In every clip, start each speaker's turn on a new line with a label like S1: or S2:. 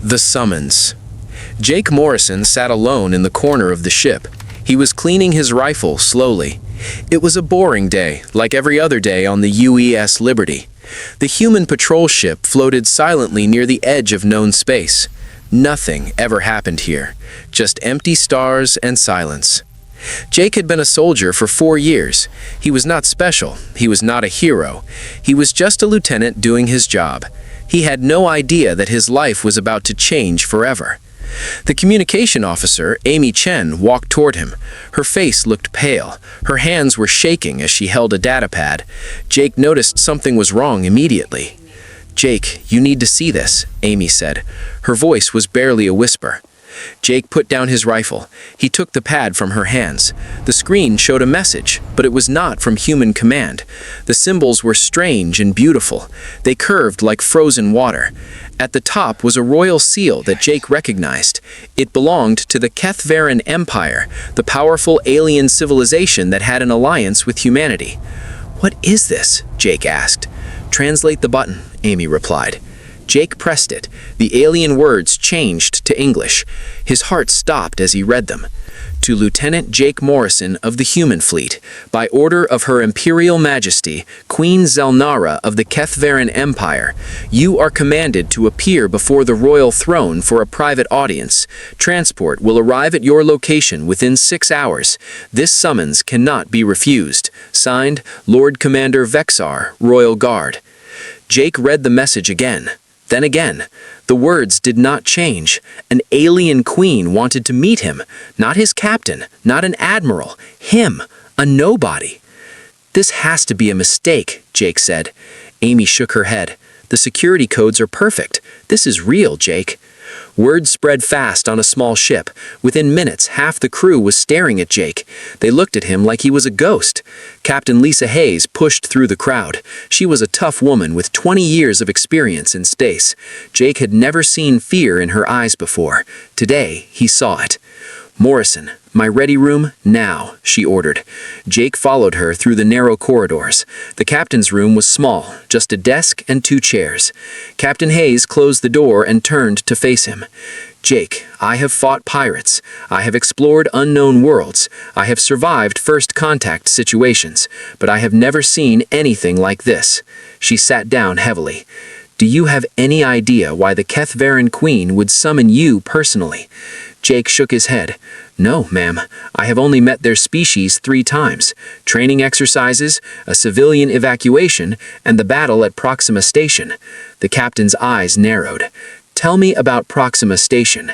S1: The summons. Jake Morrison sat alone in the corner of the ship. He was cleaning his rifle slowly. It was a boring day, like every other day on the UES Liberty. The human patrol ship floated silently near the edge of known space. Nothing ever happened here, just empty stars and silence. Jake had been a soldier for 4 years. He was not special. He was not a hero. He was just a lieutenant doing his job. He had no idea that his life was about to change forever. The communication officer, Amy Chen, walked toward him. Her face looked pale. Her hands were shaking as she held a data pad. Jake noticed something was wrong immediately. "Jake, you need to see this," Amy said. Her voice was barely a whisper. Jake put down his rifle. He took the pad from her hands. The screen showed a message, but it was not from human command. The symbols were strange and beautiful. They curved like frozen water. At the top was a royal seal that Jake recognized. It belonged to the Keth'Varen Empire, the powerful alien civilization that had an alliance with humanity. "What is this?" Jake asked. "Translate the button," Amy replied. Jake pressed it. The alien words changed to English. His heart stopped as he read them. "To Lieutenant Jake Morrison of the Human Fleet, by order of Her Imperial Majesty, Queen Zelnara of the Keth'Varen Empire, you are commanded to appear before the royal throne for a private audience. Transport will arrive at your location within 6 hours. This summons cannot be refused. Signed, Lord Commander Vexar, Royal Guard." Jake read the message again. Then again. The words did not change. An alien queen wanted to meet him. Not his captain, not an admiral. Him, a nobody. "This has to be a mistake," Jake said. Amy shook her head. "The security codes are perfect. This is real, Jake." Word spread fast on a small ship. Within minutes, half the crew was staring at Jake. They looked at him like he was a ghost. Captain Lisa Hayes pushed through the crowd. She was a tough woman with 20 years of experience in space. Jake had never seen fear in her eyes before. Today, he saw it. "Morrison, my ready room, now," she ordered. Jake followed her through the narrow corridors. The captain's room was small, just a desk and 2 chairs. Captain Hayes closed the door and turned to face him. "Jake, I have fought pirates. I have explored unknown worlds. I have survived first contact situations, but I have never seen anything like this." She sat down heavily. "Do you have any idea why the Keth'Varen Queen would summon you personally?" Jake shook his head. "No, ma'am. I have only met their species 3 times. Training exercises, a civilian evacuation, and the battle at Proxima Station." The captain's eyes narrowed. "Tell me about Proxima Station."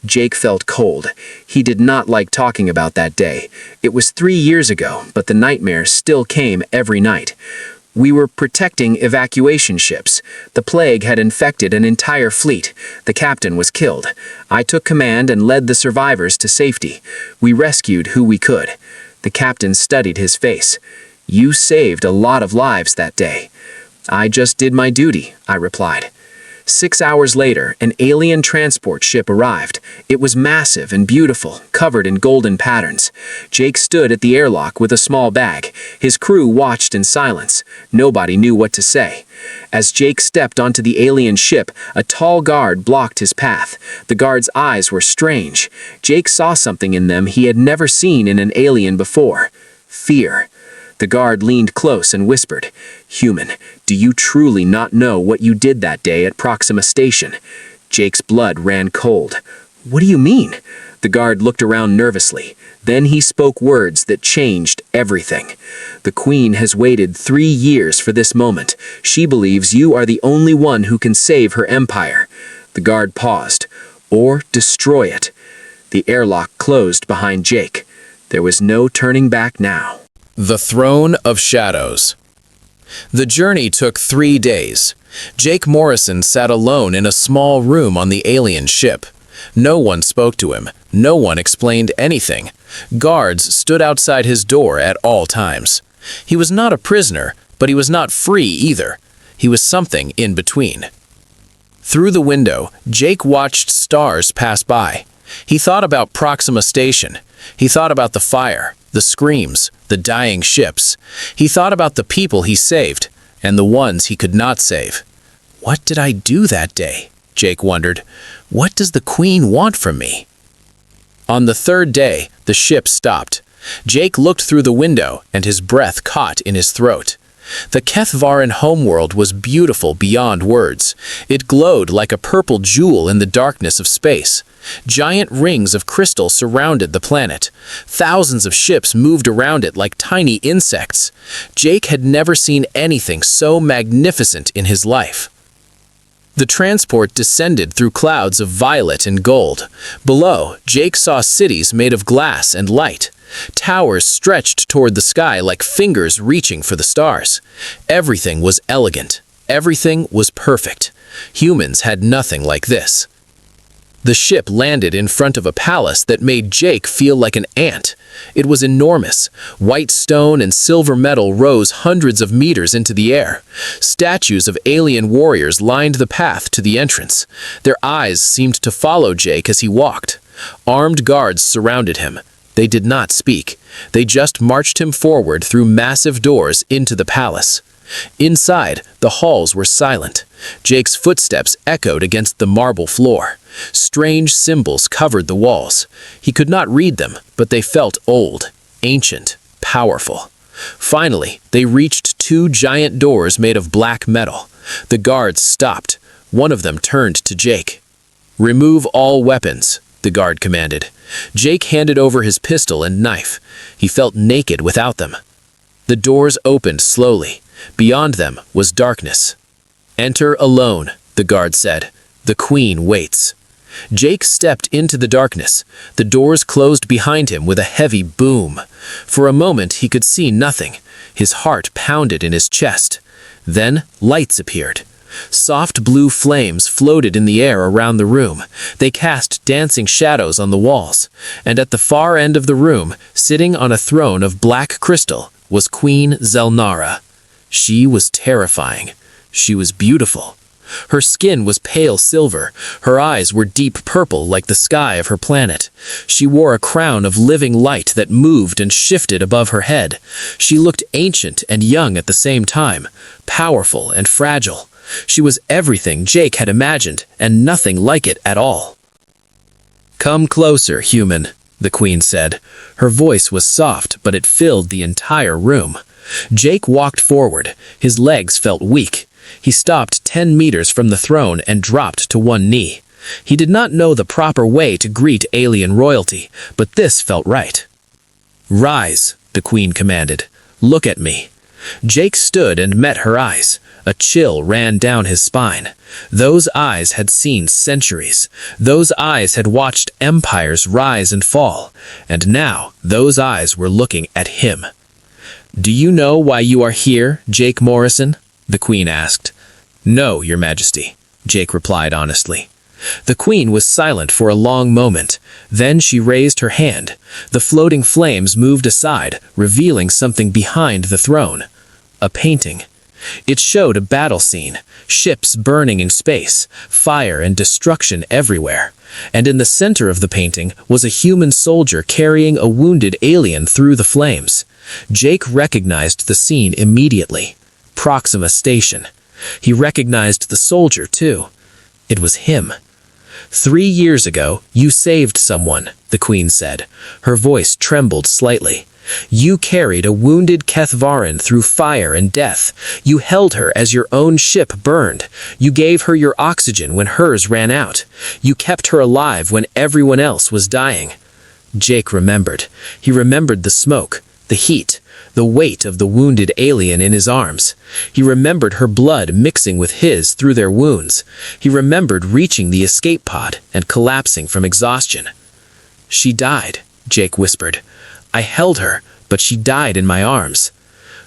S1: Jake felt cold. He did not like talking about that day. It was 3 years ago, but the nightmares still came every night. "We were protecting evacuation ships. The plague had infected an entire fleet. The captain was killed. I took command and led the survivors to safety. We rescued who we could." The captain studied his face. "You saved a lot of lives that day." "I just did my duty," I replied. 6 hours later, an alien transport ship arrived. It was massive and beautiful, covered in golden patterns. Jake stood at the airlock with a small bag. His crew watched in silence. Nobody knew what to say. As Jake stepped onto the alien ship, a tall guard blocked his path. The guard's eyes were strange. Jake saw something in them he had never seen in an alien before. Fear. The guard leaned close and whispered, "Human, do you truly not know what you did that day at Proxima Station?" Jake's blood ran cold. "What do you mean?" The guard looked around nervously. Then he spoke words that changed everything. "The Queen has waited 3 years for this moment. She believes you are the only one who can save her empire." The guard paused. "Or destroy it." The airlock closed behind Jake. There was no turning back now.
S2: The Throne of Shadows. The journey took 3 days. Jake Morrison sat alone in a small room on the alien ship. No one spoke to him. No one explained anything. Guards stood outside his door at all times. He was not a prisoner, but he was not free either. He was something in between. Through the window, Jake watched stars pass by. He thought about Proxima Station. He thought about the fire, the screams, the dying ships. He thought about the people he saved, and the ones he could not save. What did I do that day? Jake wondered. What does the Queen want from me? On the third day, the ship stopped. Jake looked through the window, and his breath caught in his throat. The Keth'Varen Homeworld was beautiful beyond words. It glowed like a purple jewel in the darkness of space. Giant rings of crystal surrounded the planet. Thousands of ships moved around it like tiny insects. Jake had never seen anything so magnificent in his life. The transport descended through clouds of violet and gold. Below, Jake saw cities made of glass and light. Towers stretched toward the sky like fingers reaching for the stars. Everything was elegant. Everything was perfect. Humans had nothing like this. The ship landed in front of a palace that made Jake feel like an ant. It was enormous. White stone and silver metal rose hundreds of meters into the air. Statues of alien warriors lined the path to the entrance. Their eyes seemed to follow Jake as he walked. Armed guards surrounded him. They did not speak. They just marched him forward through massive doors into the palace. Inside, the halls were silent. Jake's footsteps echoed against the marble floor. Strange symbols covered the walls. He could not read them, but they felt old, ancient, powerful. Finally, they reached two giant doors made of black metal. The guards stopped. One of them turned to Jake. "Remove all weapons," the guard commanded. Jake handed over his pistol and knife. He felt naked without them. The doors opened slowly. Beyond them was darkness. "Enter alone," the guard said. "The Queen waits." Jake stepped into the darkness. The doors closed behind him with a heavy boom. For a moment he could see nothing. His heart pounded in his chest. Then lights appeared. Soft blue flames floated in the air around the room. They cast dancing shadows on the walls. And at the far end of the room, sitting on a throne of black crystal, was Queen Zelnara. She was terrifying. She was beautiful. Her skin was pale silver. Her eyes were deep purple like the sky of her planet. She wore a crown of living light that moved and shifted above her head. She looked ancient and young at the same time, powerful and fragile. She was everything Jake had imagined, and nothing like it at all. "Come closer, human," the Queen said. Her voice was soft, but it filled the entire room. Jake walked forward. His legs felt weak. He stopped 10 meters from the throne and dropped to one knee. He did not know the proper way to greet alien royalty, but this felt right. "Rise," the Queen commanded. "Look at me." Jake stood and met her eyes. A chill ran down his spine. Those eyes had seen centuries. Those eyes had watched empires rise and fall. And now, those eyes were looking at him. "Do you know why you are here, Jake Morrison?" the Queen asked. "No, Your Majesty," Jake replied honestly. The Queen was silent for a long moment. Then she raised her hand. The floating flames moved aside, revealing something behind the throne. A painting. It showed a battle scene, ships burning in space, fire and destruction everywhere. And in the center of the painting was a human soldier carrying a wounded alien through the flames. Jake recognized the scene immediately. Proxima Station. He recognized the soldier, too. It was him. 3 years ago, you saved someone, the Queen said. Her voice trembled slightly. You carried a wounded Keth'Varen through fire and death. You held her as your own ship burned. You gave her your oxygen when hers ran out. You kept her alive when everyone else was dying. Jake remembered. He remembered the smoke, the heat, the weight of the wounded alien in his arms. He remembered her blood mixing with his through their wounds. He remembered reaching the escape pod and collapsing from exhaustion. She died, Jake whispered. I held her, but she died in my arms.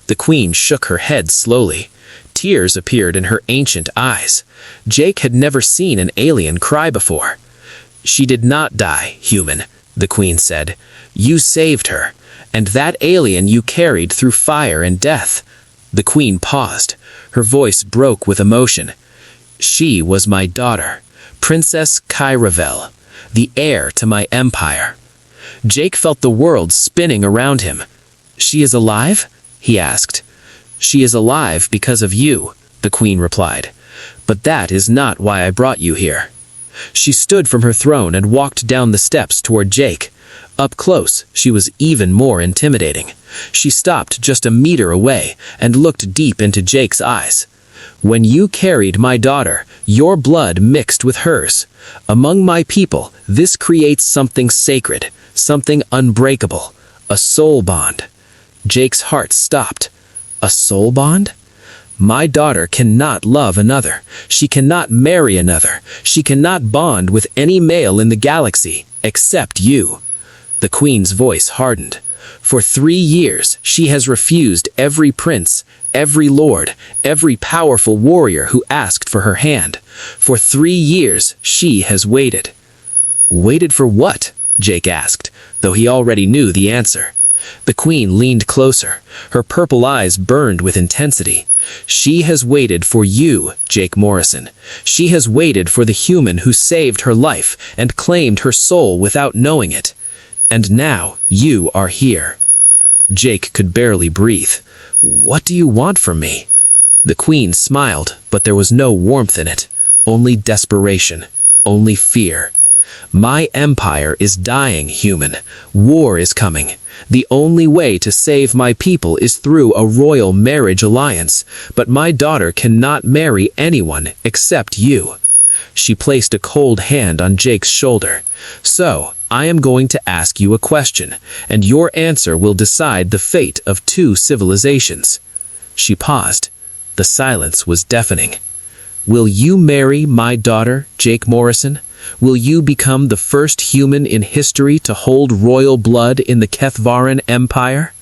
S2: The Queen shook her head slowly. Tears appeared in her ancient eyes. Jake had never seen an alien cry before. She did not die, human, the Queen said. You saved her, and that alien you carried through fire and death. The Queen paused. Her voice broke with emotion. She was my daughter, Princess Keth'Varen, the heir to my empire. Jake felt the world spinning around him. She is alive? He asked. She is alive because of you, the Queen replied. "But that is not why I brought you here." She stood from her throne and walked down the steps toward Jake. Up close, she was even more intimidating. She stopped just a meter away and looked deep into Jake's eyes. "When you carried my daughter, your blood mixed with hers. Among my people, this creates something sacred, something unbreakable, a soul bond." Jake's heart stopped. A soul bond? My daughter cannot love another. She cannot marry another. She cannot bond with any male in the galaxy, except you. The queen's voice hardened. For 3 years, she has refused every prince, every lord, every powerful warrior who asked for her hand. For 3 years, she has waited. Waited for what? Jake asked, though he already knew the answer. The queen leaned closer. Her purple eyes burned with intensity. She has waited for you, Jake Morrison. She has waited for the human who saved her life and claimed her soul without knowing it. And now you are here. Jake could barely breathe. What do you want from me? The queen smiled, but there was no warmth in it. Only desperation. Only fear. My empire is dying, human. War is coming. The only way to save my people is through a royal marriage alliance, but my daughter cannot marry anyone except you. She placed a cold hand on Jake's shoulder. So, I am going to ask you a question, and your answer will decide the fate of 2 civilizations. She paused. The silence was deafening. Will you marry my daughter, Jake Morrison? Will you become the first human in history to hold royal blood in the Keth'Varen Empire?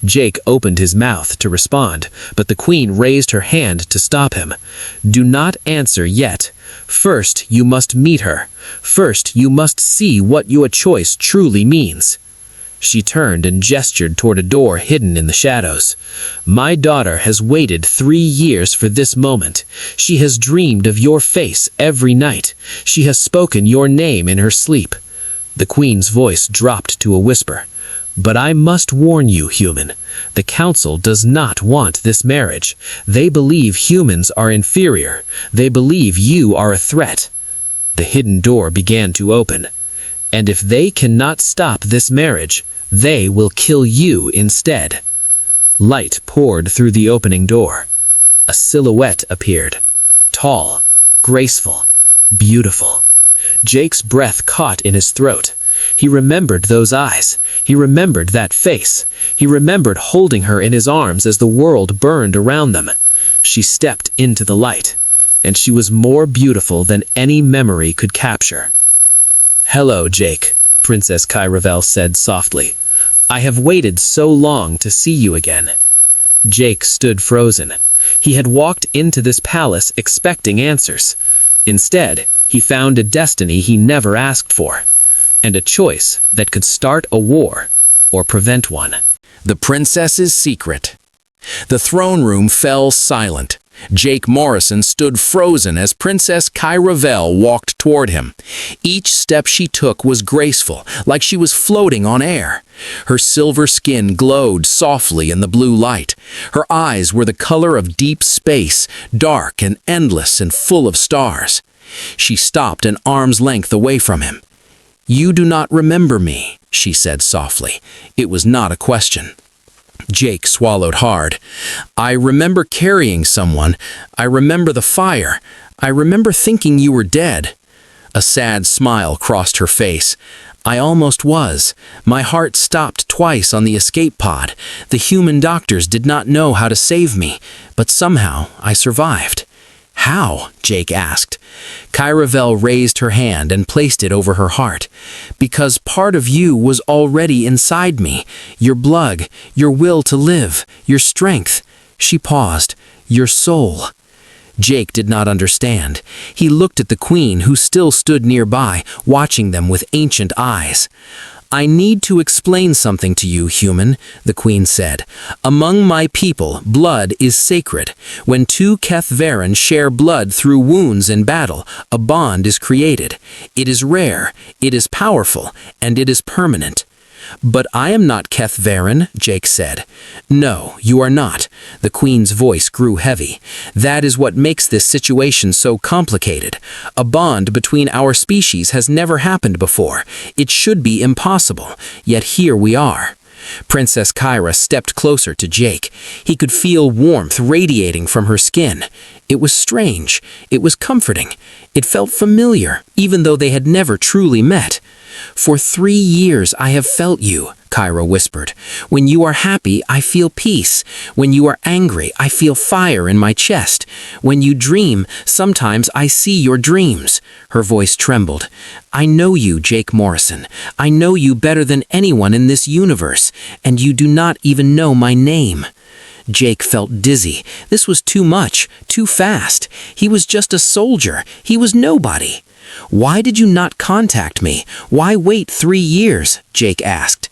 S2: Jake opened his mouth to respond, but the queen raised her hand to stop him. Do not answer yet. First, you must meet her. First, you must see what your choice truly means. She turned and gestured toward a door hidden in the shadows. My daughter has waited 3 years for this moment. She has dreamed of your face every night. She has spoken your name in her sleep. The queen's voice dropped to a whisper. But I must warn you, human. The council does not want this marriage. They believe humans are inferior. They believe you are a threat. The hidden door began to open. And if they cannot stop this marriage, they will kill you instead. Light poured through the opening door. A silhouette appeared. Tall, graceful, beautiful. Jake's breath caught in his throat. He remembered those eyes. He remembered that face. He remembered holding her in his arms as the world burned around them. She stepped into the light, and she was more beautiful than any memory could capture. Hello, Jake, Princess Keth'Varen said softly. I have waited so long to see you again. Jake stood frozen. He had walked into this palace expecting answers. Instead, he found a destiny he never asked for, and a choice that could start a war or prevent one.
S1: The princess's secret. The throne room fell silent. Jake Morrison stood frozen as Princess Keth'Varen walked toward him. Each step she took was graceful, like she was floating on air. Her silver skin glowed softly in the blue light. Her eyes were the color of deep space, dark and endless and full of stars. She stopped an arm's length away from him. You do not remember me, she said softly. It was not a question. Jake swallowed hard. I remember carrying someone. I remember the fire. I remember thinking you were dead. A sad smile crossed her face. I almost was. My heart stopped twice on the escape pod. The human doctors did not know how to save me, but somehow I survived. How? Jake asked. Keth'Varen raised her hand and placed it over her heart. Because part of you was already inside me. Your blood, your will to live, your strength. She paused. Your soul. Jake did not understand. He looked at the queen, who still stood nearby, watching them with ancient eyes. I need to explain something to you, human, the queen said. Among my people, blood is sacred. When 2 Keth'Varen share blood through wounds in battle, a bond is created. It is rare, it is powerful, and it is permanent.
S2: "But I am not Keth'Varen," Jake said. "No, you are not." The queen's voice grew heavy. "That is what makes this situation so complicated. A bond between our species has never happened before. It should be impossible, yet here we are." Princess Kyra stepped closer to Jake. He could feel warmth radiating from her skin. It was strange. It was comforting. It felt familiar, even though they had never truly met. "For 3 years I have felt you," Kyra whispered. "When you are happy, I feel peace. When you are angry, I feel fire in my chest. When you dream, sometimes I see your dreams." Her voice trembled. "I know you, Jake Morrison. I know you better than anyone in this universe, and you do not even know my name." Jake felt dizzy. This was too much, too fast. He was just a soldier. He was nobody. "Why did you not contact me? Why wait 3 years?" Jake asked.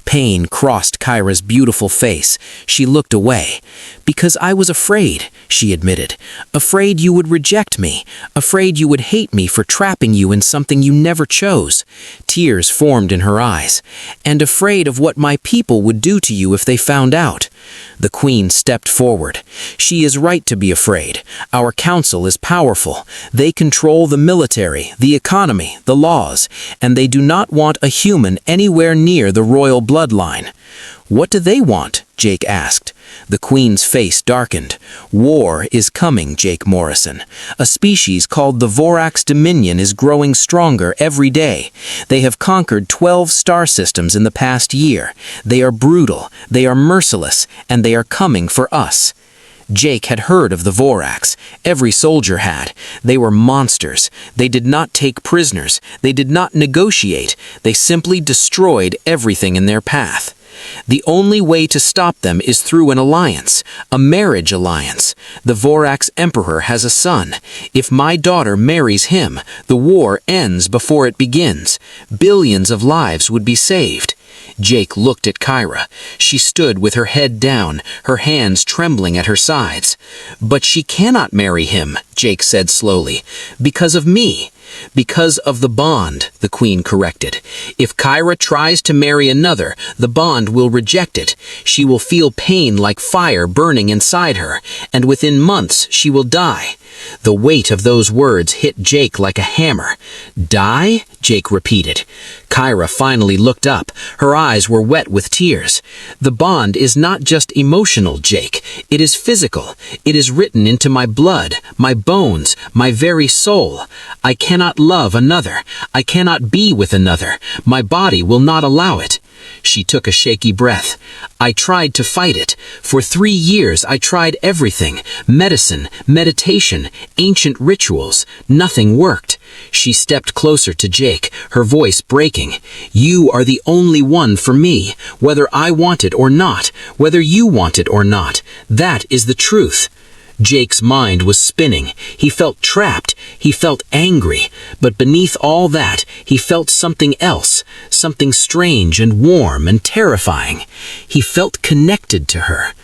S2: Pain crossed Kyra's beautiful face. She looked away. "Because I was afraid," she admitted. "Afraid you would reject me. Afraid you would hate me for trapping you in something you never chose." Tears formed in her eyes. "And afraid of what my people would do to you if they found out." The queen stepped forward. "She is right to be afraid. Our council is powerful. They control the military, the economy, the laws, and they do not want a human anywhere near the royal bloodline." "What do they want?" Jake asked. The queen's face darkened. "War is coming, Jake Morrison. A species called the Vorax Dominion is growing stronger every day. They have conquered 12 star systems in the past year. They are brutal, they are merciless, and they are coming for us." Jake had heard of the Vorax. Every soldier had. They were monsters. They did not take prisoners. They did not negotiate. They simply destroyed everything in their path. The only way to stop them is through an alliance, a marriage alliance. The Vorax Emperor has a son. If my daughter marries him, the war ends before it begins. Billions of lives would be saved. Jake looked at Kyra. She stood with her head down, her hands trembling at her sides. "But she cannot marry him," Jake said slowly, "because of me." "Because of the bond," the queen corrected. "If Kyra tries to marry another, the bond will reject it. She will feel pain like fire burning inside her, and within months she will die." The weight of those words hit Jake like a hammer. "Die?" Jake repeated. Kyra finally looked up. Her eyes were wet with tears. "The bond is not just emotional, Jake. It is physical. It is written into my blood, my bones, my very soul. I cannot love another. I cannot be with another. My body will not allow it." She took a shaky breath. "I tried to fight it. For 3 years I tried everything. Medicine, meditation, ancient rituals. Nothing worked." She stepped closer to Jake, her voice breaking. "You are the only one for me, whether I want it or not, whether you want it or not. That is the truth." Jake's mind was spinning. He felt trapped. He felt angry. But beneath all that, he felt something else, something strange and warm and terrifying. He felt connected to her.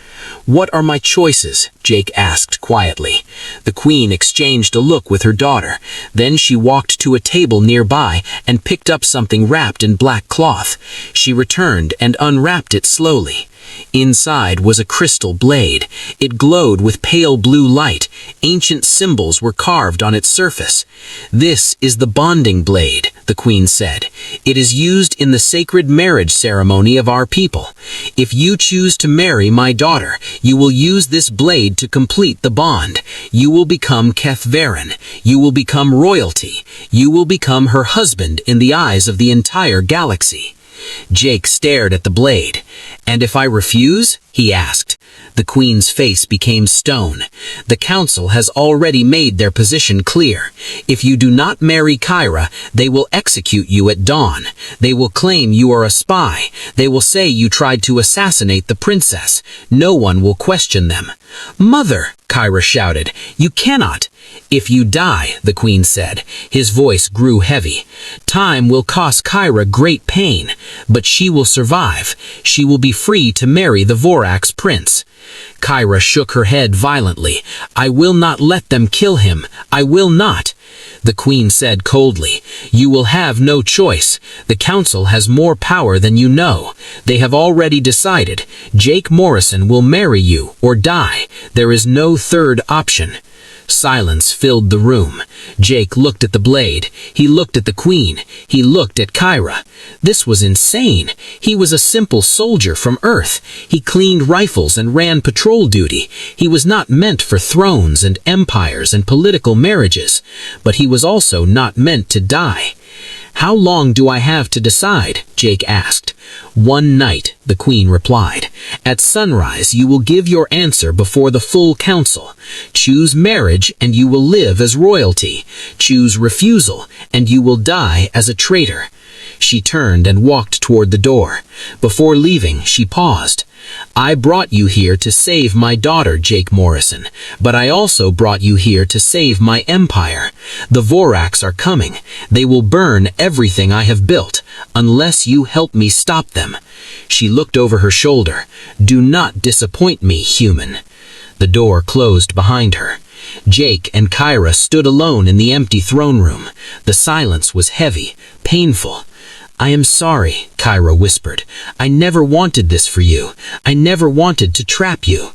S2: "What are my choices?" Jake asked quietly. The queen exchanged a look with her daughter. Then she walked to a table nearby and picked up something wrapped in black cloth. She returned and unwrapped it slowly. Inside was a crystal blade. It glowed with pale blue light. Ancient symbols were carved on its surface. "This is the bonding blade," the queen said. "It is used in the sacred marriage ceremony of our people. If you choose to marry my daughter, you will use this blade to complete the bond. You will become Keth'Varen. You will become royalty. You will become her husband in the eyes of the entire galaxy." Jake stared at the blade. "And if I refuse?" he asked. The queen's face became stone. "The council has already made their position clear. If you do not marry Kyra, they will execute you at dawn. They will claim you are a spy. They will say you tried to assassinate the princess. No one will question them." "Mother!" Kyra shouted. "You cannot." "If you die," the queen said. His voice grew heavy. "Time will cost Kyra great pain, but she will survive. She will be free to marry the Vorax prince." Kyra shook her head violently. "I will not let them kill him. I will not."
S3: the queen said coldly. "You will have no choice. The council has more power than you know. They have already decided. Jake Morrison will marry you or die. There is no third option." Silence filled the room. Jake looked at the blade. He looked at the queen. He looked at Kyra. This was insane. He was a simple soldier from Earth. He cleaned rifles and ran patrol duty. He was not meant for thrones and empires and political marriages. But he was also not meant to die. "How long do I have to decide?" Jake asked. "One night," the queen replied. "At sunrise you will give your answer before the full council. Choose marriage and you will live as royalty. Choose refusal and you will die as a traitor." She turned and walked toward the door. Before leaving, she paused. "I brought you here to save my daughter, Jake Morrison, but I also brought you here to save my empire. The Voraks are coming. They will burn everything I have built, unless you help me stop them." She looked over her shoulder. "Do not disappoint me, human." The door closed behind her. Jake and Kyra stood alone in the empty throne room. The silence was heavy, painful. "I am sorry," Kyra whispered. "I never wanted this for you. I never wanted to trap you."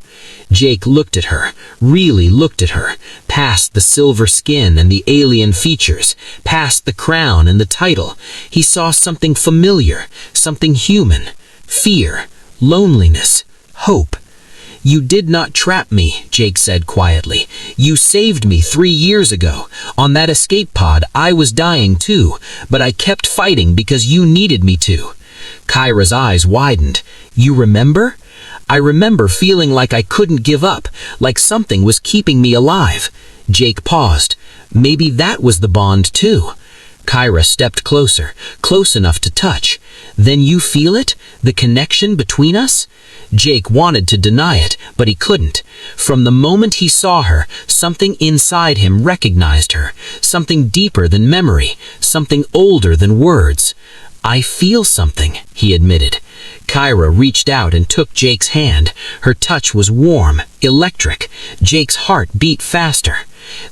S3: Jake looked at her, really looked at her, past the silver skin and the alien features, past the crown and the title. He saw something familiar, something human. Fear, loneliness, hope. "You did not trap me," Jake said quietly. "You saved me 3 years ago. On that escape pod, I was dying too, but I kept fighting because you needed me to." Kyra's eyes widened. "You remember?" "I remember feeling like I couldn't give up, like something was keeping me alive." Jake paused. "Maybe that was the bond too." Kyra stepped closer, close enough to touch. "Then you feel it? The connection between us?" Jake wanted to deny it, but he couldn't. From the moment he saw her, something inside him recognized her, something deeper than memory, something older than words. "I feel something," he admitted. Kyra reached out and took Jake's hand. Her touch was warm, electric. Jake's heart beat faster.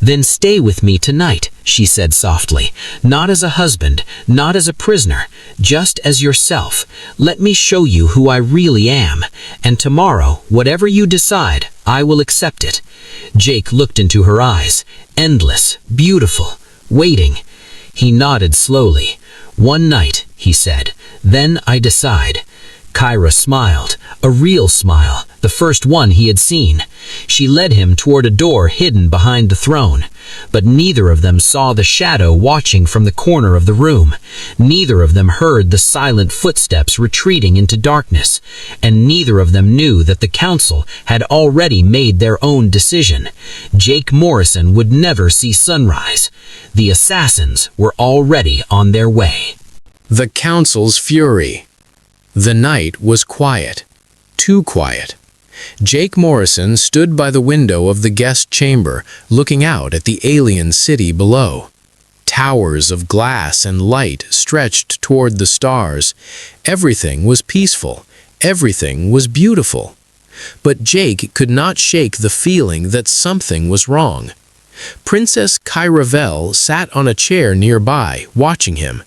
S3: "Then stay with me tonight," she said softly. "Not as a husband, not as a prisoner, just as yourself. Let me show you who I really am. And tomorrow, whatever you decide, I will accept it." Jake looked into her eyes, endless, beautiful, waiting. He nodded slowly. "One night," he said, "then I decide." Kyra smiled, a real smile, the first one he had seen. She led him toward a door hidden behind the throne. But neither of them saw the shadow watching from the corner of the room. Neither of them heard the silent footsteps retreating into darkness. And neither of them knew that the council had already made their own decision. Jake Morrison would never see sunrise. The assassins were already on their way.
S2: The council's fury. The night was quiet. Too quiet. Jake Morrison stood by the window of the guest chamber, looking out at the alien city below. Towers of glass and light stretched toward the stars. Everything was peaceful. Everything was beautiful. But Jake could not shake the feeling that something was wrong. Princess Keth'Varen sat on a chair nearby, watching him.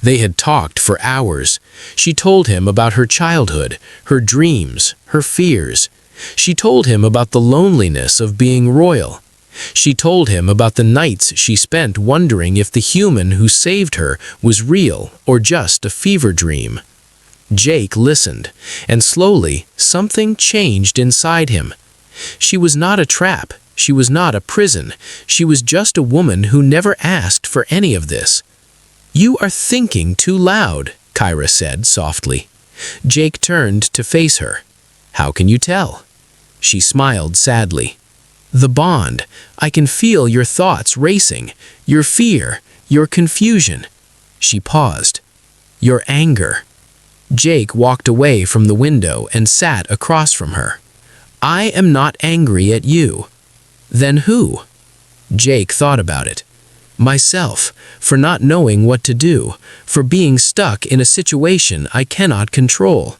S2: They had talked for hours. She told him about her childhood, her dreams, her fears. She told him about the loneliness of being royal. She told him about the nights she spent wondering if the human who saved her was real or just a fever dream. Jake listened, and slowly something changed inside him. She was not a trap. She was not a prison. She was just a woman who never asked for any of this. "You are thinking too loud," Kyra said softly. Jake turned to face her. "How can you tell?" She smiled sadly. "The bond. I can feel your thoughts racing, your fear, your confusion." She paused. "Your anger." Jake walked away from the window and sat across from her. "I am not angry at you." "Then who?" Jake thought about it. "Myself, for not knowing what to do, for being stuck in a situation I cannot control."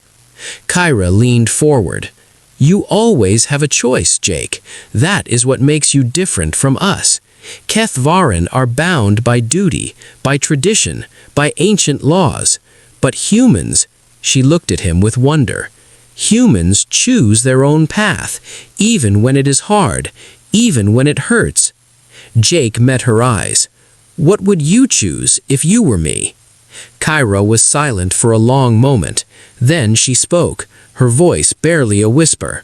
S2: Kyra leaned forward. "You always have a choice, Jake. That is what makes you different from us. Keth'Varen are bound by duty, by tradition, by ancient laws. But humans, she looked at him with wonder. Humans choose their own path, even when it is hard, even when it hurts. Jake met her eyes. What would you choose if you were me? Kyra was silent for a long moment. Then she spoke, her voice barely a whisper.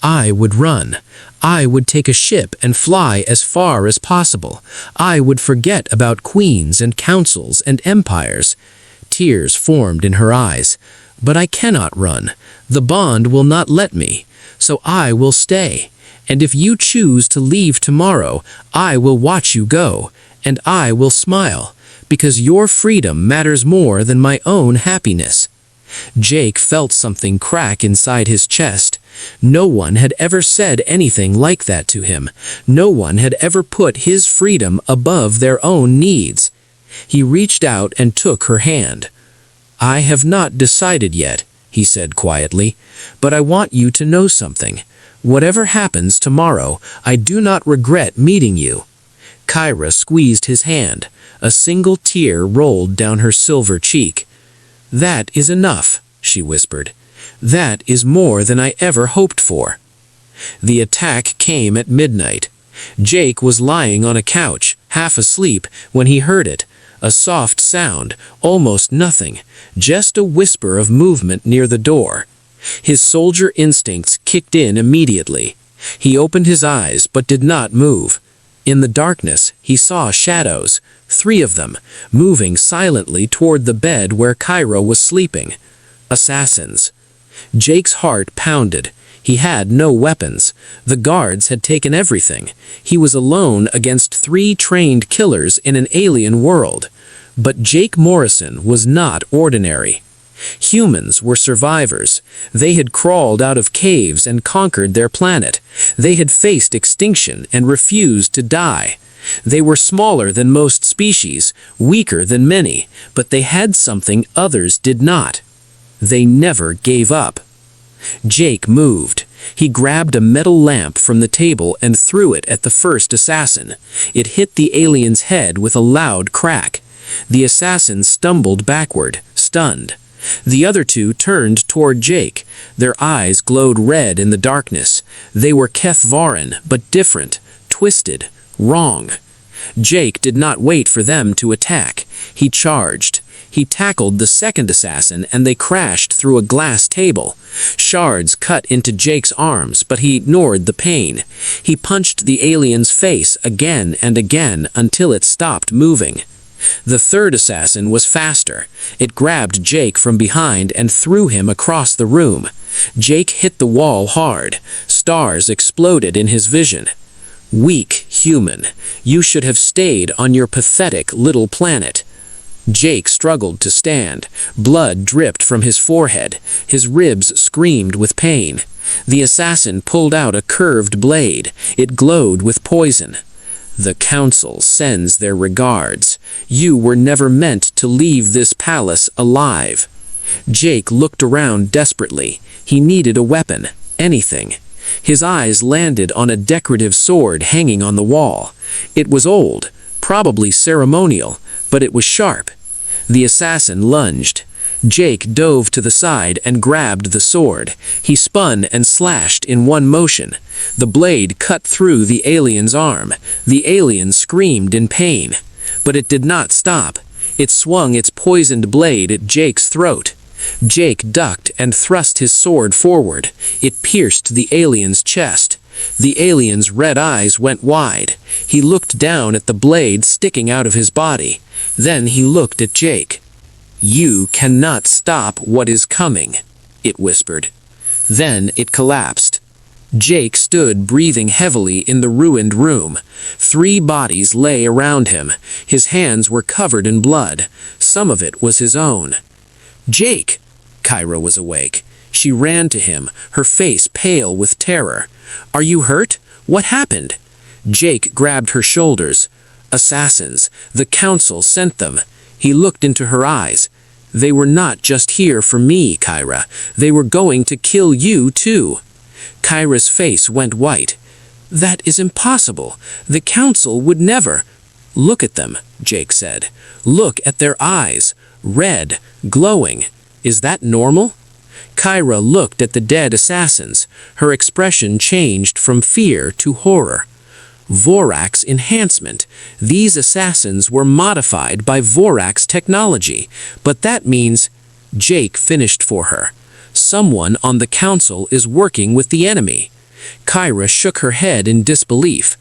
S2: I would run. I would take a ship and fly as far as possible. I would forget about queens and councils and empires. Tears formed in her eyes. But I cannot run. The bond will not let me. So I will stay. And if you choose to leave tomorrow, I will watch you go. And I will smile. Because your freedom matters more than my own happiness. Jake felt something crack inside his chest. No one had ever said anything like that to him. No one had ever put his freedom above their own needs. He reached out and took her hand. I have not decided yet, he said quietly, but I want you to know something. Whatever happens tomorrow, I do not regret meeting you. Kyra squeezed his hand. A single tear rolled down her silver cheek. That is enough, she whispered. That is more than I ever hoped for. The attack came at midnight. Jake was lying on a couch, half asleep, when he heard it. A soft sound, almost nothing, just a whisper of movement near the door. His soldier instincts kicked in immediately. He opened his eyes but did not move. In the darkness, he saw shadows, 3 of them, moving silently toward the bed where Kyra was sleeping. Assassins. Jake's heart pounded. He had no weapons. The guards had taken everything. He was alone against 3 trained killers in an alien world. But Jake Morrison was not ordinary. Humans were survivors. They had crawled out of caves and conquered their planet. They had faced extinction and refused to die. They were smaller than most species, weaker than many, but they had something others did not. They never gave up. Jake moved. He grabbed a metal lamp from the table and threw it at the first assassin. It hit the alien's head with a loud crack. The assassin stumbled backward, stunned. The other 2 turned toward Jake. Their eyes glowed red in the darkness. They were Keth'Varen, but different, twisted, wrong. Jake did not wait for them to attack. He charged. He tackled the second assassin and they crashed through a glass table. Shards cut into Jake's arms, but he ignored the pain. He punched the alien's face again and again until it stopped moving. The third assassin was faster. It grabbed Jake from behind and threw him across the room. Jake hit the wall hard. Stars exploded in his vision. Weak human, you should have stayed on your pathetic little planet. Jake struggled to stand. Blood dripped from his forehead. His ribs screamed with pain. The assassin pulled out a curved blade. It glowed with poison. The council sends their regards. You were never meant to leave this palace alive. Jake looked around desperately. He needed a weapon, anything. His eyes landed on a decorative sword hanging on the wall. It was old, probably ceremonial, but it was sharp. The assassin lunged. Jake dove to the side and grabbed the sword. He spun and slashed in one motion. The blade cut through the alien's arm. The alien screamed in pain. But it did not stop. It swung its poisoned blade at Jake's throat. Jake ducked and thrust his sword forward. It pierced the alien's chest. The alien's red eyes went wide. He looked down at the blade sticking out of his body. Then he looked at Jake. You cannot stop what is coming, it whispered. Then it collapsed. Jake stood breathing heavily in the ruined room. 3 bodies lay around him. His hands were covered in blood. Some of it was his own. Jake! Kyra was awake. She ran to him, her face pale with terror. Are you hurt? What happened? Jake grabbed her shoulders. Assassins. The council sent them. He looked into her eyes. They were not just here for me, Kyra. They were going to kill you, too. Kyra's face went white.
S1: That is impossible. The council would never. Look at them, Jake said. Look at their eyes. Red, glowing. Is that normal? Kyra looked at the dead assassins. Her expression changed from fear to horror. Vorax enhancement. These assassins were modified by Vorax technology, but that means... Jake finished for her. Someone on the council is working with the enemy. Kyra shook her head in disbelief.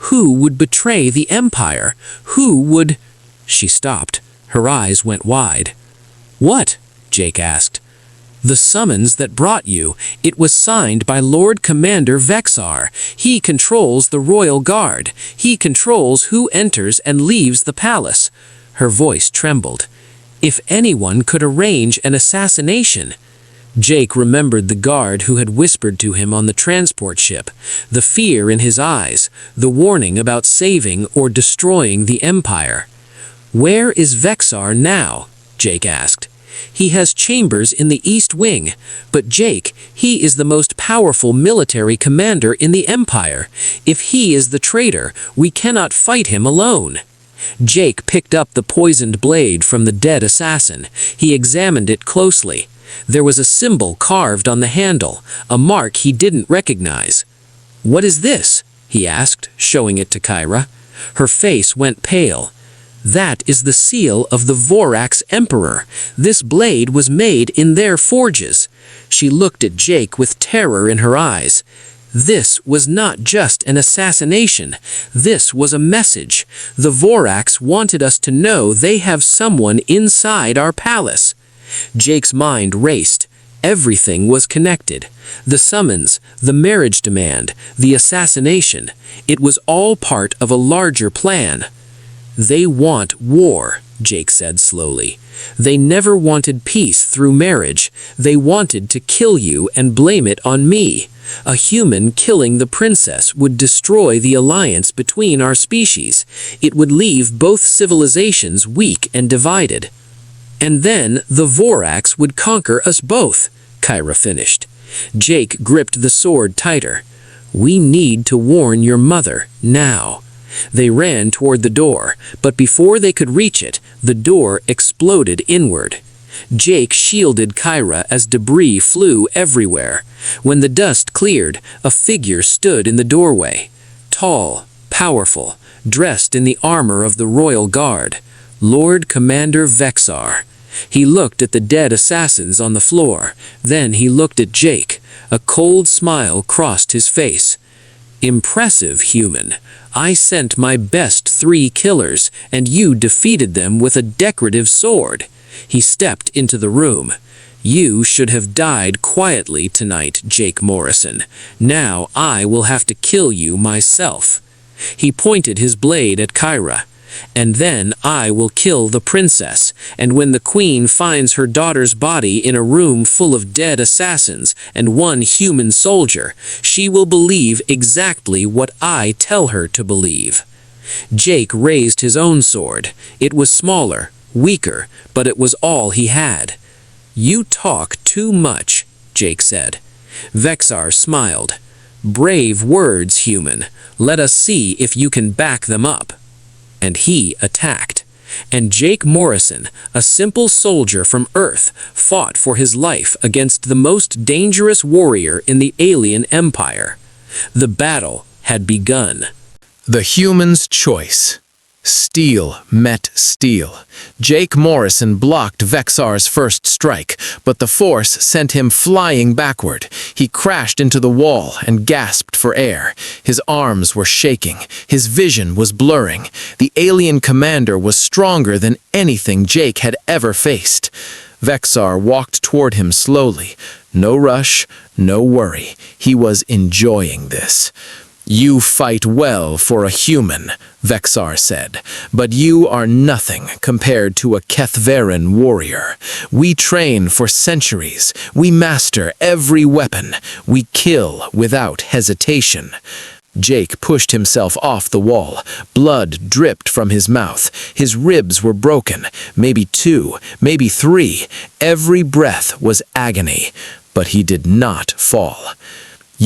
S1: Who would betray the Empire? Who would... She stopped. Her eyes went wide. What? Jake asked. The summons that brought you. It was signed by Lord Commander Vexar. He controls the Royal Guard. He controls who enters and leaves the palace. Her voice trembled. If anyone could arrange an assassination... Jake remembered the guard who had whispered to him on the transport ship, the fear in his eyes, the warning about saving or destroying the Empire. Where is Vexar now? Jake asked. He has chambers in the East Wing, but Jake, he is the most powerful military commander in the Empire. If he is the traitor, we cannot fight him alone. Jake picked up the poisoned blade from the dead assassin. He examined it closely. There was a symbol carved on the handle, a mark he didn't recognize. What is this? He asked, showing it to Kyra. Her face went pale. That is the seal of the Vorax Emperor. This blade was made in their forges. She looked at Jake with terror in her eyes. This was not just an assassination. This was a message. The Vorax wanted us to know they have someone inside our palace. Jake's mind raced. Everything was connected. The summons, the marriage demand, the assassination. It was all part of a larger plan. They want war, Jake said slowly. They never wanted peace through marriage. They wanted to kill you and blame it on me. A human killing the princess would destroy the alliance between our species. It would leave both civilizations weak and divided. And then the Vorax would conquer us both, Kyra finished. Jake gripped the sword tighter. We need to warn your mother, now. They ran toward the door, but before they could reach it, the door exploded inward. Jake shielded Kyra as debris flew everywhere. When the dust cleared, a figure stood in the doorway. Tall, powerful, dressed in the armor of the Royal Guard. Lord Commander Vexar. He looked at the dead assassins on the floor. Then he looked at Jake. A cold smile crossed his face. Impressive, human. I sent my best 3 killers, and you defeated them with a decorative sword. He stepped into the room. You should have died quietly tonight, Jake Morrison. Now I will have to kill you myself. He pointed his blade at Kyra. And then I will kill the princess, and when the queen finds her daughter's body in a room full of dead assassins and 1 human soldier, she will believe exactly what I tell her to believe. Jake raised his own sword. It was smaller, weaker, but it was all he had. You talk too much, Jake said. Vexar smiled. Brave words, human. Let us see if you can back them up. And he attacked. And Jake Morrison, a simple soldier from Earth, fought for his life against the most dangerous warrior in the alien empire. The battle had begun.
S2: The human's choice. Steel met steel. Jake Morrison blocked Vexar's first strike, but the force sent him flying backward. He crashed into the wall and gasped for air. His arms were shaking. His vision was blurring. The alien commander was stronger than anything Jake had ever faced. Vexar walked toward him slowly. No rush, no worry. He was enjoying this. You fight well for a human, Vexar said, but you are nothing compared to a Keth'Varen warrior. We train for centuries. We master every weapon. We kill without hesitation. Jake pushed himself off the wall. Blood dripped from his mouth. His ribs were broken. Maybe 2, maybe 3. Every breath was agony, but he did not fall.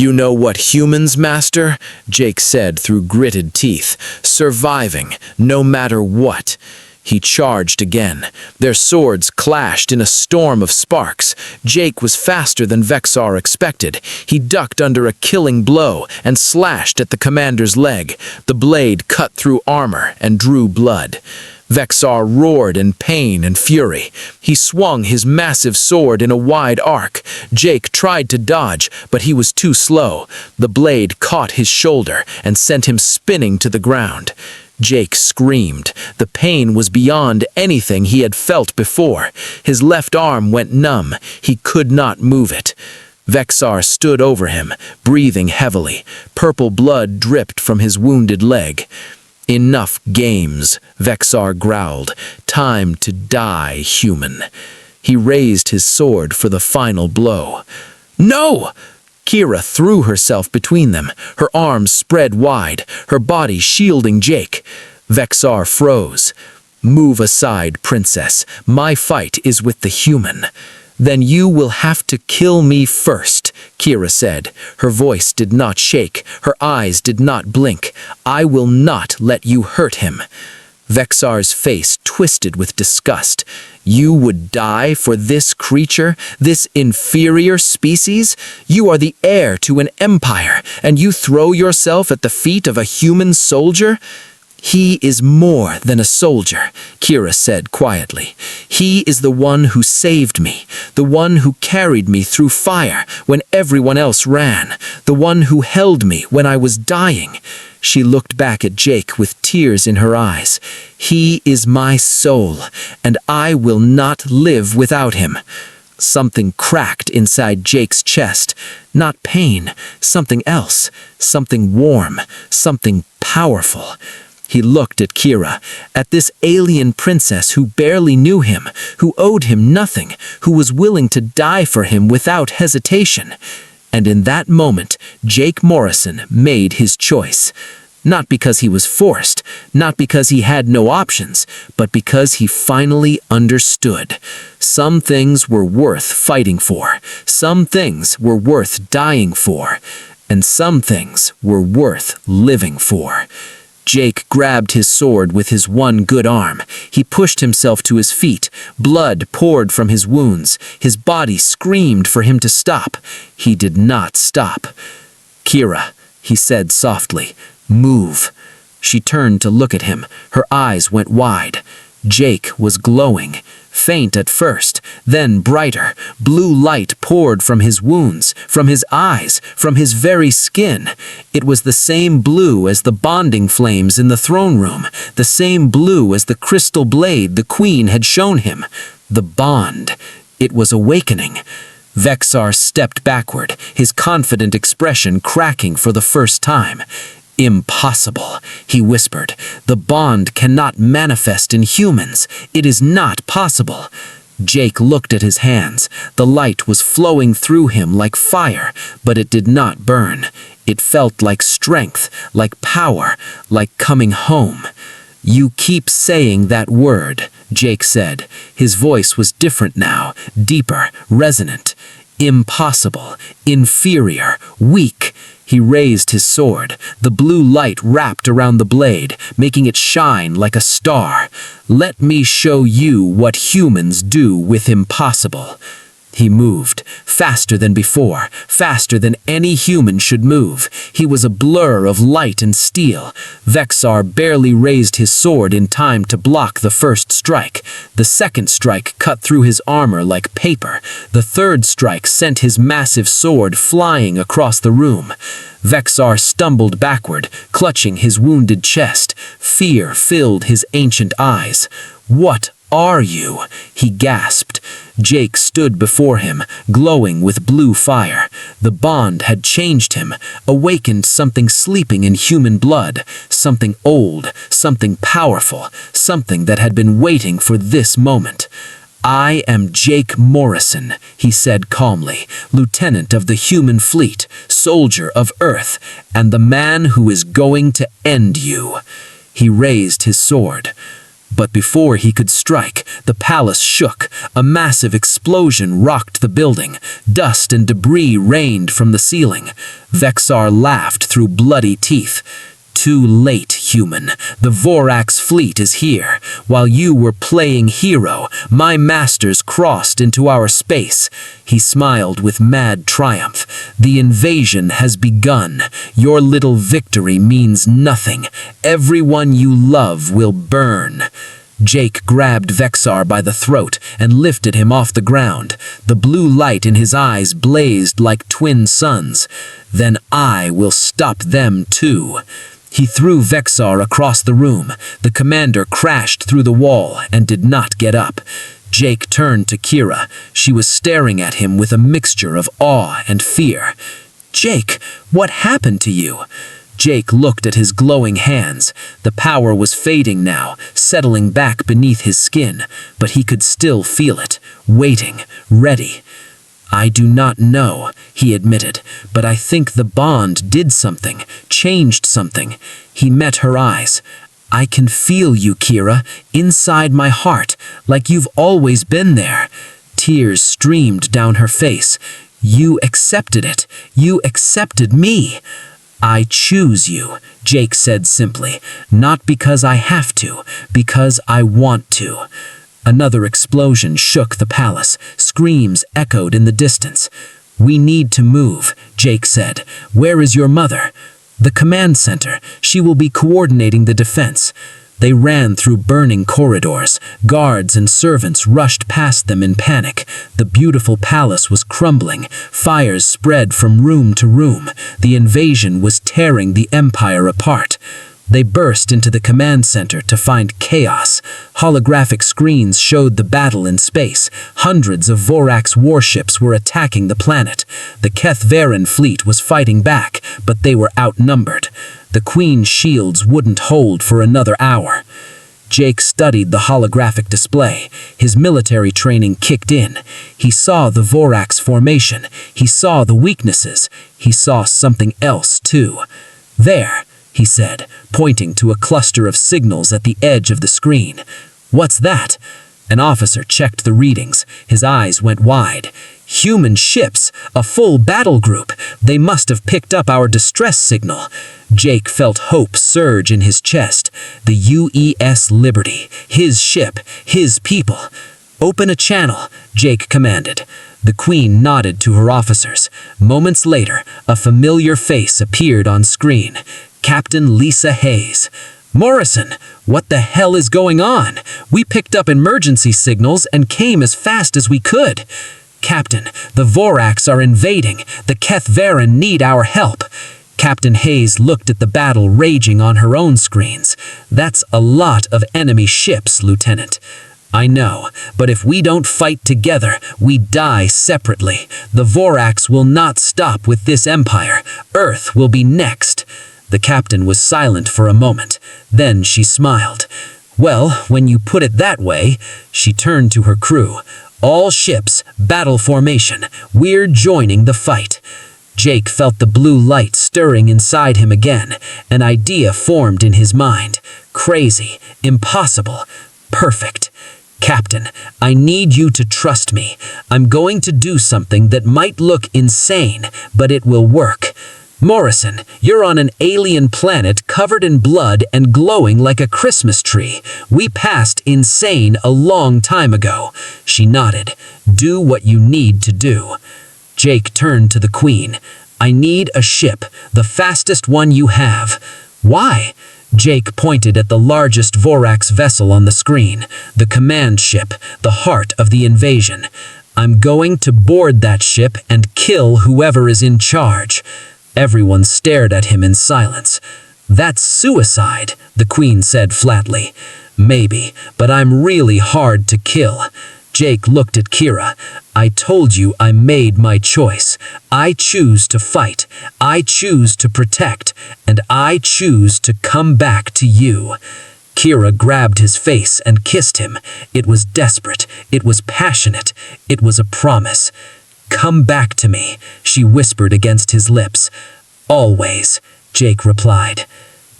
S2: "You know what humans, Master?" Jake said through gritted teeth. "Surviving, no matter what." He charged again. Their swords clashed in a storm of sparks. Jake was faster than Vexar expected. He ducked under a killing blow and slashed at the commander's leg. The blade cut through armor and drew blood. Vexar roared in pain and fury. He swung his massive sword in a wide arc. Jake tried to dodge, but he was too slow. The blade caught his shoulder and sent him spinning to the ground. Jake screamed. The pain was beyond anything he had felt before. His left arm went numb. He could not move it. Vexar stood over him, breathing heavily. Purple blood dripped from his wounded leg. "Enough games," Vexar growled. "Time to die, human." He raised his sword for the final blow. "No!" Kira threw herself between them, her arms spread wide, her body shielding Jake. Vexar froze. "Move aside, princess. My fight is with the human." "Then you will have to kill me first," Kira said. Her voice did not shake, her eyes did not blink. "I will not let you hurt him." Vexar's face twisted with disgust. "You would die for this creature, this inferior species? You are the heir to an empire, and you throw yourself at the feet of a human soldier?" "He is more than a soldier," Kira said quietly. "He is the one who saved me, the one who carried me through fire when everyone else ran, the one who held me when I was dying." She looked back at Jake with tears in her eyes. "He is my soul, and I will not live without him." Something cracked inside Jake's chest. Not pain, something else, something warm, something powerful. He looked at Kira, at this alien princess who barely knew him, who owed him nothing, who was willing to die for him without hesitation. And in that moment, Jake Morrison made his choice. Not because he was forced, not because he had no options, but because he finally understood. Some things were worth fighting for, some things were worth dying for, and some things were worth living for. Jake grabbed his sword with his one good arm. He pushed himself to his feet. Blood poured from his wounds. His body screamed for him to stop. He did not stop. "Kira," he said softly, "move." She turned to look at him. Her eyes went wide. Jake was glowing. Faint at first, then brighter. Blue light poured from his wounds, from his eyes, from his very skin. It was the same blue as the bonding flames in the throne room, the same blue as the crystal blade the queen had shown him. The bond. It was awakening. Vexar stepped backward, his confident expression cracking for the first time. "Impossible," he whispered. "The bond cannot manifest in humans. It is not possible." Jake looked at his hands. The light was flowing through him like fire, but it did not burn. It felt like strength, like power, like coming home. "You keep saying that word," Jake said. His voice was different now, deeper, resonant. "Impossible, inferior, weak." He raised his sword. The blue light wrapped around the blade, making it shine like a star. "Let me show you what humans do with impossible." He moved, faster than before, faster than any human should move. He was a blur of light and steel. Vexar barely raised his sword in time to block the first strike. The second strike cut through his armor like paper. The third strike sent his massive sword flying across the room. Vexar stumbled backward, clutching his wounded chest. Fear filled his ancient eyes. "What are you?" he gasped. Jake stood before him, glowing with blue fire. The bond had changed him, awakened something sleeping in human blood, something old, something powerful, something that had been waiting for this moment. "I am Jake Morrison," he said calmly, "lieutenant of the human fleet, soldier of Earth, and the man who is going to end you." He raised his sword. But before he could strike, the palace shook. A massive explosion rocked the building. Dust and debris rained from the ceiling. Vexar laughed through bloody teeth. Too late, human. The Vorax fleet is here. While you were playing hero, my masters crossed into our space. He smiled with mad triumph. The invasion has begun. Your little victory means nothing. Everyone you love will burn. Jake grabbed Vexar by the throat and lifted him off the ground. The blue light in his eyes blazed like twin suns. Then I will stop them too. He threw Vexar across the room. The commander crashed through the wall and did not get up. Jake turned to Kira. She was staring at him with a mixture of awe and fear. "Jake, what happened to you?" Jake looked at his glowing hands. The power was fading now, settling back beneath his skin, but he could still feel it, waiting, ready. "I do not know," he admitted, "but I think the bond did something, changed something." He met her eyes. "I can feel you, Kira, inside my heart, like you've always been there." Tears streamed down her face. "You accepted it. You accepted me." "I choose you," Jake said simply, "not because I have to, because I want to." Another explosion shook the palace. Screams echoed in the distance. "We need to move," Jake said. "Where is your mother?" "The command center. She will be coordinating the defense." They ran through burning corridors. Guards and servants rushed past them in panic. The beautiful palace was crumbling. Fires spread from room to room. The invasion was tearing the empire apart. They burst into the command center to find chaos. Holographic screens showed the battle in space. Hundreds of Vorax warships were attacking the planet. The Keth'Varen fleet was fighting back, but they were outnumbered. The Queen's shields wouldn't hold for another hour. Jake studied the holographic display. His military training kicked in. He saw the Vorax formation. He saw the weaknesses. He saw something else, too. "There," he said, pointing to a cluster of signals at the edge of the screen. "What's that?" An officer checked the readings. His eyes went wide. "Human ships, a full battle group. They must have picked up our distress signal." Jake felt hope surge in his chest. The UES Liberty, his ship, his people. "Open a channel," Jake commanded. The Queen nodded to her officers. Moments later, a familiar face appeared on screen. Captain Lisa Hayes. "Morrison, what the hell is going on? We picked up emergency signals and came as fast as we could." "Captain, the Vorax are invading. The Keth'Varen need our help." Captain Hayes looked at the battle raging on her own screens. "That's a lot of enemy ships, Lieutenant." "I know, but if we don't fight together, we die separately. The Vorax will not stop with this empire. Earth will be next." The captain was silent for a moment. Then she smiled. "Well, when you put it that way," she turned to her crew. "All ships, battle formation. We're joining the fight." Jake felt the blue light stirring inside him again. An idea formed in his mind. Crazy, impossible, perfect. "Captain, I need you to trust me. I'm going to do something that might look insane, but it will work. Morrison, you're on an alien planet covered in blood and glowing like a Christmas tree. We passed insane a long time ago." She nodded. "Do what you need to do." Jake turned to the Queen. "I need a ship, the fastest one you have." "Why?" Jake pointed at the largest Vorax vessel on the screen, the command ship, the heart of the invasion. "I'm going to board that ship and kill whoever is in charge." Everyone stared at him in silence. "That's suicide," the Queen said flatly. "Maybe, but I'm really hard to kill." Jake looked at Kira. "I told you I made my choice. I choose to fight. I choose to protect. And I choose to come back to you." Kira grabbed his face and kissed him. It was desperate. It was passionate. It was a promise. "Come back to me," she whispered against his lips. "Always," Jake replied.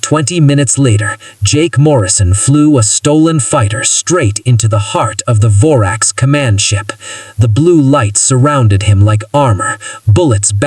S3: 20 minutes later, Jake Morrison flew a stolen fighter straight into the heart of the Vorax command ship. The blue light surrounded him like armor, bullets bounced